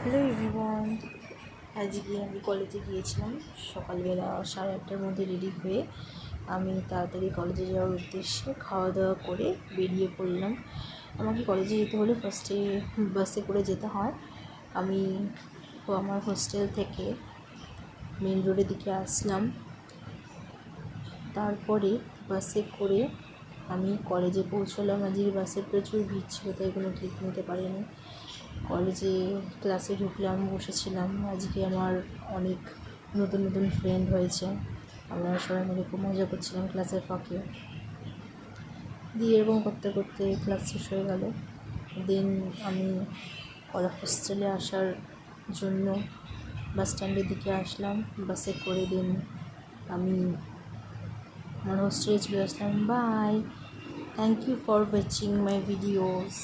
Hello everyone, আজকে আমি কলেজে গিয়েছিলাম। সকালবেলা 8:30টার মধ্যে রেডি হয়ে আমি তাড়াতাড়ি কলেজে যাওয়ার উদ্দেশ্যে খাওয়া দাওয়া করে বেরিয়ে পড়লাম। আমাকে কলেজে যেতে হলে ফার্স্টে বাসে করে যেতে হয়। আমি আমার হোস্টেল থেকে মেন রোডের দিকে আসলাম, তারপরে বাসে করে আমি কলেজে পৌঁছলাম। আজকে বাসের প্রচুর ভিড় ছিল, তাই কোনো ঠিক নিতে পারিনি। কলেজে ক্লাসে ঢুকলাম, বসেছিলাম। আজকে আমার অনেক নতুন নতুন ফ্রেন্ড হয়েছে। আমরা সবাই মিলে খুব মজা করছিলাম ক্লাসের ফাঁকে। দিয়ে এরকম করতে করতে ক্লাস শেষ হয়ে গেল। দেন আমি হোস্টেলে আসার জন্য বাস স্ট্যান্ডের দিকে আসলাম বাসে করে। দেন আমি আমার হোস্টেলে চলে আসলাম। Bye, thank you for watching my videos.